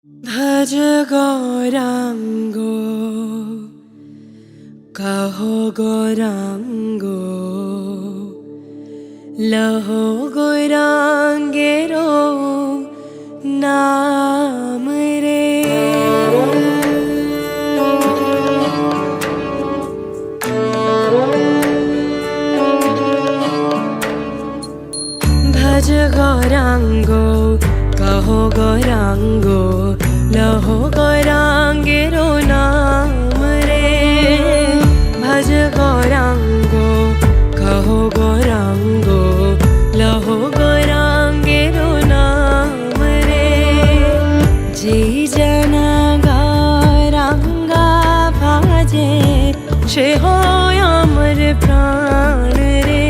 भज गौरांगो कहो गौरांगो लहो गौरांगेरो नाम रे। भज गौरांगो कहो गौरांगो लहो गौरांगेरो नाम रे। भज गौरांगो कहो गौरांगो लहो गौरांगेरो नाम रे। जे जना गौरांगा भाजे से हो अमर प्राण रे।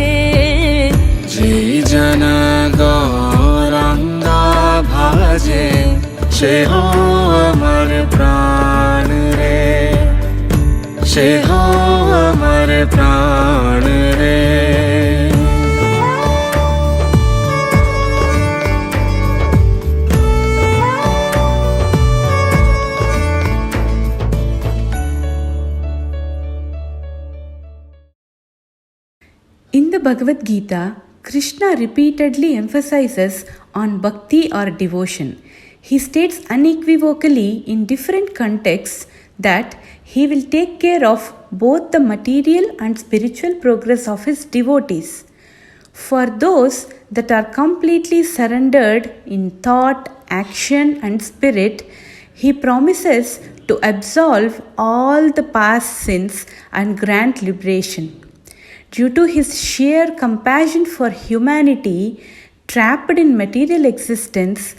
जे जना गौरांगा भाजे से हो अमर प्राण रे, से हो अमर प्राण रे। In the Bhagavad Gita, Krishna repeatedly emphasizes on bhakti or devotion. He states unequivocally in different contexts that he will take care of both the material and spiritual progress of his devotees. For those that are completely surrendered in thought, action, and spirit, he promises to absolve all the past sins and grant liberation. Due to his sheer compassion for humanity trapped in material existence,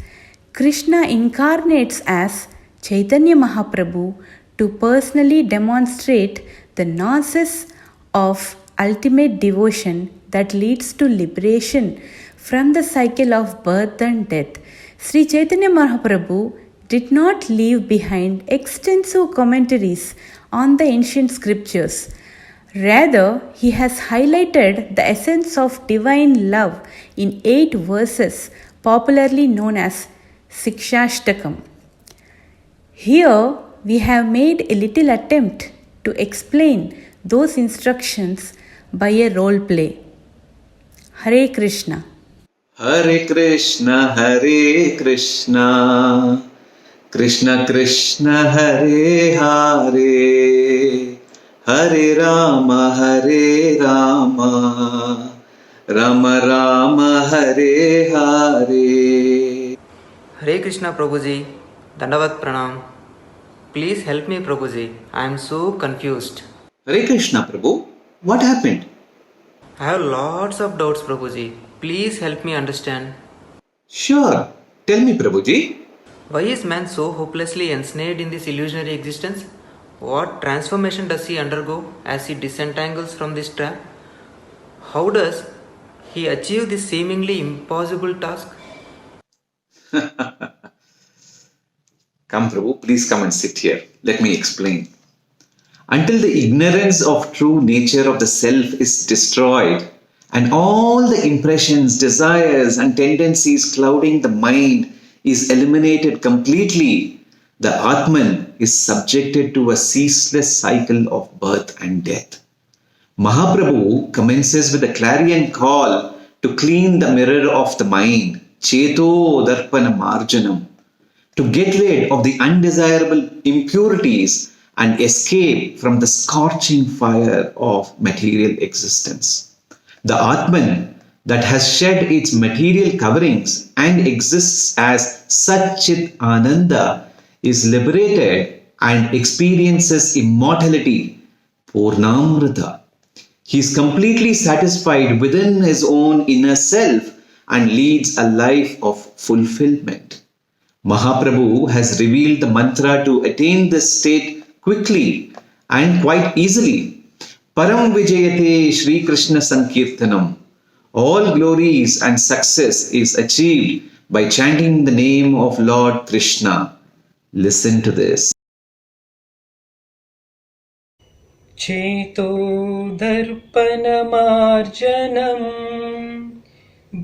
Krishna incarnates as Chaitanya Mahaprabhu to personally demonstrate the nonsense of ultimate devotion that leads to liberation from the cycle of birth and death. Sri Chaitanya Mahaprabhu did not leave behind extensive commentaries on the ancient scriptures. Rather, he has highlighted the essence of divine love in 8 verses, popularly known as Sikshashtakam. Here, we have made a little attempt to explain those instructions by a role play. Hare Krishna. Hare Krishna, Hare Krishna, Krishna Krishna, Hare Hare, Hare Rama, Hare Rama, Rama Rama, Hare Hare. Hare Krishna Prabhuji, Dandavat Pranam. Please help me Prabhuji, I am so confused. Hare Krishna Prabhu, what happened? I have lots of doubts Prabhuji, please help me understand. Sure, tell me Prabhuji. Why is man so hopelessly ensnared in this illusionary existence? What transformation does he undergo as he disentangles from this trap? How does he achieve this seemingly impossible task? Come Prabhu, please come and sit here. Let me explain. Until the ignorance of true nature of the self is destroyed and all the impressions, desires and tendencies clouding the mind is eliminated completely, the Atman is subjected to a ceaseless cycle of birth and death. Mahaprabhu commences with a clarion call to clean the mirror of the mind, Cheto Darpana Marjanam, to get rid of the undesirable impurities and escape from the scorching fire of material existence. The Atman that has shed its material coverings and exists as Satchit Ananda is liberated and experiences immortality, Purnamrita. He is completely satisfied within his own inner self and leads a life of fulfillment. Mahaprabhu has revealed the mantra to attain this state quickly and quite easily. Param Vijayate Shri Krishna Sankirtanam. All glories and success is achieved by chanting the name of Lord Krishna. Listen to this. चेतो दर्पणमार्जनम्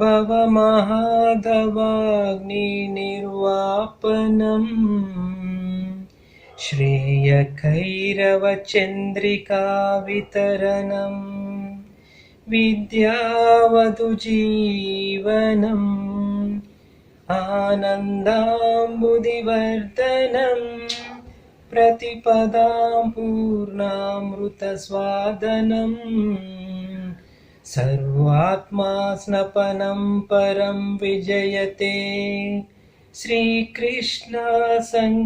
भवमहाधवाग्निनिर्वापनम् श्रेयकैरवचन्द्रिकावितरणम् विद्यावधुजीवनम् आनन्दाम्बुदिवर्धनम् प्रतिपदां पूर्णामृतस्वादनम् सर्वात्मा स्नपनं परं विजयते Shrikrishna संकीर्तनम्.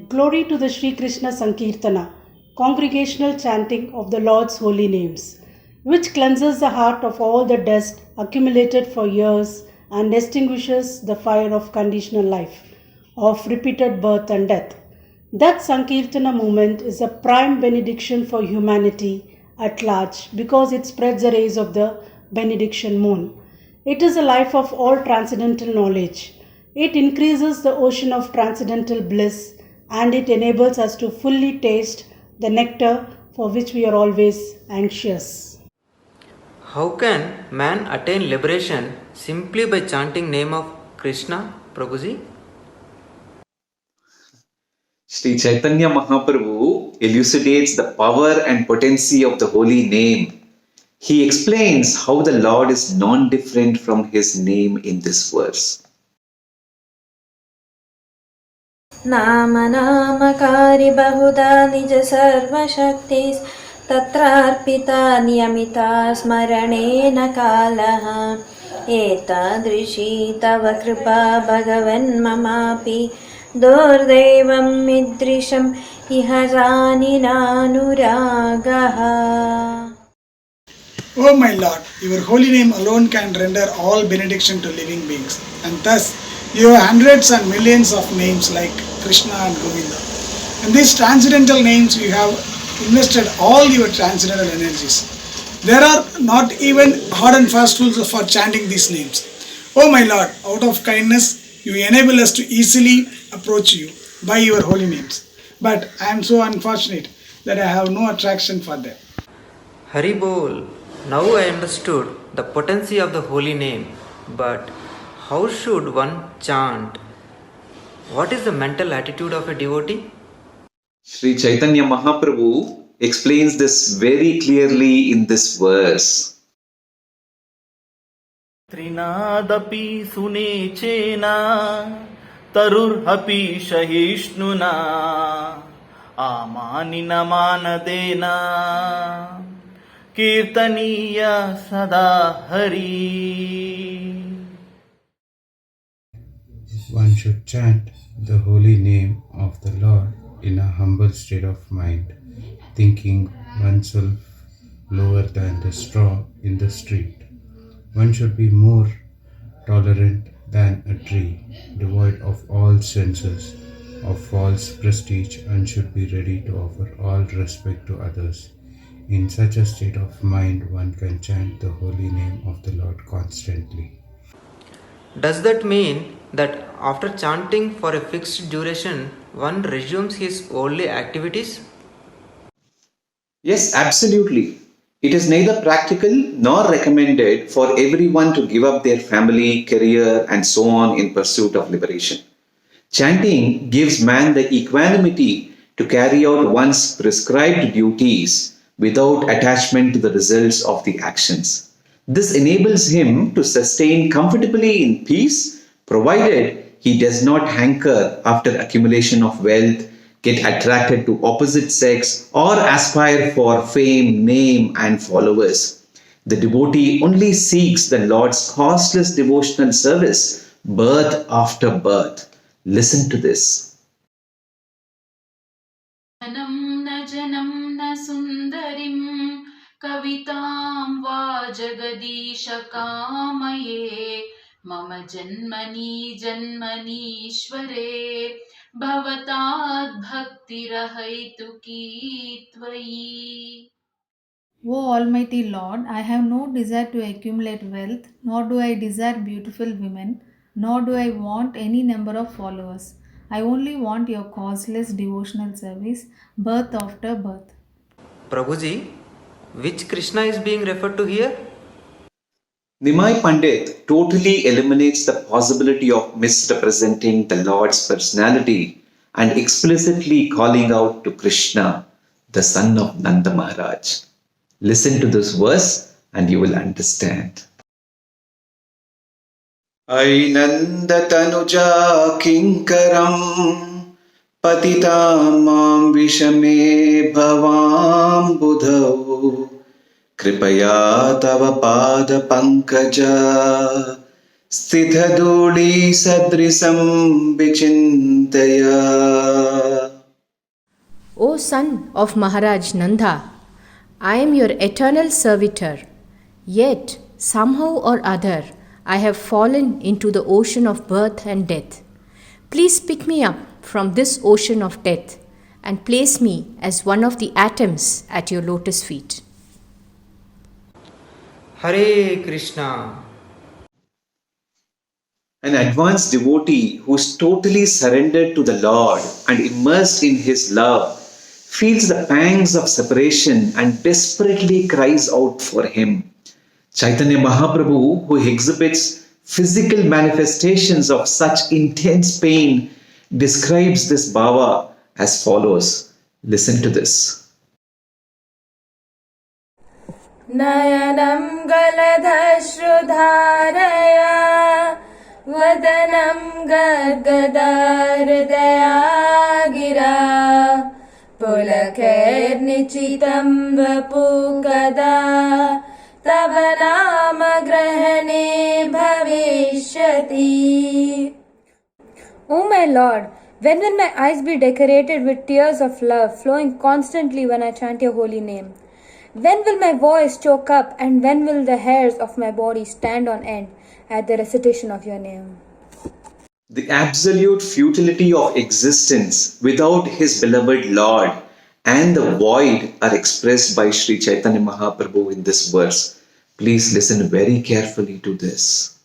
Glory to the Sri Krishna Sankirtana, congregational chanting of the Lord's holy names, which cleanses the heart of all the dust accumulated for years and extinguishes the fire of conditional life, of repeated birth and death. That Sankirtana movement is a prime benediction for humanity at large because it spreads the rays of the benediction moon. It is a life of all transcendental knowledge. It increases the ocean of transcendental bliss and it enables us to fully taste the nectar for which we are always anxious. How can man attain liberation simply by chanting name of Krishna, Prabhuji? Sri Chaitanya Mahaprabhu elucidates the power and potency of the holy name. He explains how the Lord is non-different from his name in this verse. नाम नामकारि बहुधा निज सर्वशक्तिस् तत्रार्पिता नियमिता स्मरणेन कालः एतादृशी तव कृपा भगवन् ममापि दुर्दैवं मीदृशम् इह जानिनानुरागः. O my Lord, your holy name alone can render all benediction to living beings, and thus you have hundreds and millions of names like Krishna and Govinda. In these transcendental names you have invested all your transcendental energies. There are not even hard and fast rules for chanting these names. O my Lord, out of kindness you enable us to easily approach you by your holy names. But I am so unfortunate that I have no attraction for them. Hari Bol. Now I understood the potency of the holy name, but how should one chant? What is the mental attitude of a devotee? Sri Chaitanya Mahaprabhu explains this very clearly in this verse. त्रिनादपि सुनेचेना तरुर्हपि सहिष्णुना आमानिनमानदेना कीर्तनीय सदा Hari. One should chant the holy name of the Lord in a humble state of mind, thinking oneself lower than the straw in the street. One should be more tolerant than a tree, devoid of all senses of false prestige, and should be ready to offer all respect to others. In such a state of mind, one can chant the holy name of the Lord constantly. Does that mean that after chanting for a fixed duration, one resumes his worldly activities? Yes, absolutely. It is neither practical nor recommended for everyone to give up their family, career, and so on in pursuit of liberation. Chanting gives man the equanimity to carry out one's prescribed duties without attachment to the results of the actions. This enables him to sustain comfortably in peace, provided he does not hanker after accumulation of wealth, get attracted to opposite sex, or aspire for fame, name, and followers. The devotee only seeks the Lord's costless devotional service, birth after birth. Listen to this. जनम न जनम न सुंदरिम कवितां वा जगदीश कामये मम जन्मनि जन्मनीश्वरे भवताद् भक्तिरहैतुकी त्वयि. O Almighty Lord, I have no desire to accumulate wealth, nor do I desire beautiful women, nor do I want any number of followers. I only want your causeless devotional service, birth after birth. Prabhuji, which Krishna is being referred to here? Nimai Pandit totally eliminates the possibility of misrepresenting the Lord's personality and explicitly calling out to Krishna, the son of Nanda Maharaj. Listen to this verse and you will understand. Ainandatanuja kinkaram patitam mam vishame bhavam budhau कृपया तव पाद पंकज स्थितधूलि सदृशं विचिन्तया. O son of Maharaj Nanda, I am your eternal servitor. Yet, somehow or other, I have fallen into the ocean of birth and death. Please pick me up from this ocean of death and place me as one of the atoms at your lotus feet. Hare Krishna. An advanced devotee who is totally surrendered to the Lord and immersed in His love feels the pangs of separation and desperately cries out for Him. Chaitanya Mahaprabhu, who exhibits physical manifestations of such intense pain, describes this bhava as follows. Listen to this. नयनं गलधश्रुधारया वदनं गद्गदहृदया गिरा पुलकैर्निचितं वपुकदा तव नाम ग्रहणे भविष्यति. O my Lord, when will my eyes be decorated with tears of love flowing constantly when I chant your holy name? When will my voice choke up, and when will the hairs of my body stand on end at the recitation of your name? The absolute futility of existence without His beloved Lord and the void are expressed by Sri Chaitanya Mahaprabhu in this verse. Please listen very carefully to this.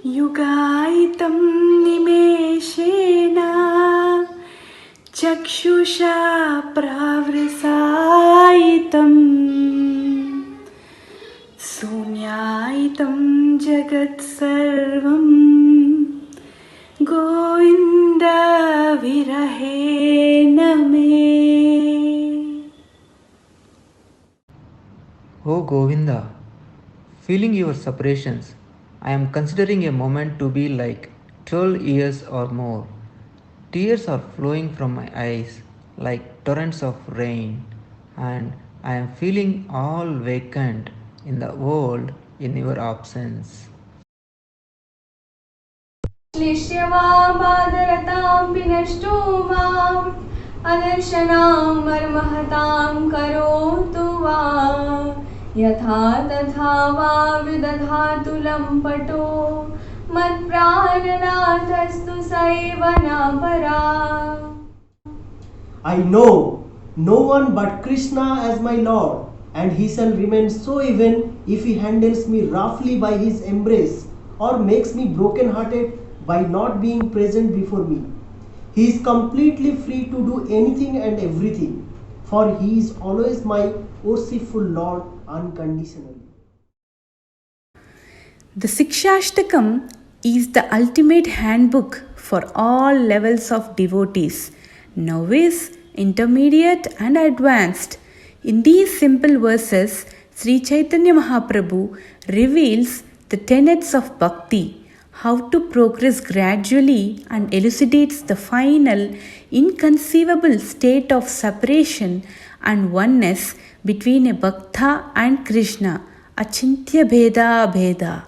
युगायितं निमेषेण चक्षुषा प्रावृसायितं शून्यायितं जगत्सर्वं गोविन्द विरहेण मे. O Govinda, feeling your separations, I am considering a moment to be like 12 years or more. Tears are flowing from my eyes like torrents of rain, and I am feeling all vacant in the world in your absence. श्लिष्यवामादरतां विनष्टो माम् अदर्शनां मर्महतां करोतु वा यथा तथा वा विदधातु लम्पटो मत्प्राणनाथस्तु सैव न परा. I know no one but Krishna as my Lord, and He shall remain so even if He handles me roughly by His embrace or makes me broken-hearted by not being present before me. He is completely free to do anything and everything, for He is always my worshipful Lord unconditionally. The Sikshashtakam is the ultimate handbook for all levels of devotees, novice, intermediate and advanced. In these simple verses, Sri Chaitanya Mahaprabhu reveals the tenets of bhakti, how to progress gradually, and elucidates the final, inconceivable state of separation and oneness between a Bhakta and Krishna, Achintya Bheda Bheda.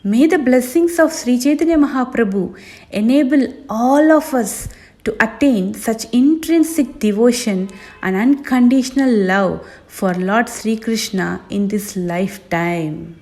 May the blessings of Sri Chaitanya Mahaprabhu enable all of us to attain such intrinsic devotion and unconditional love for Lord Sri Krishna in this lifetime.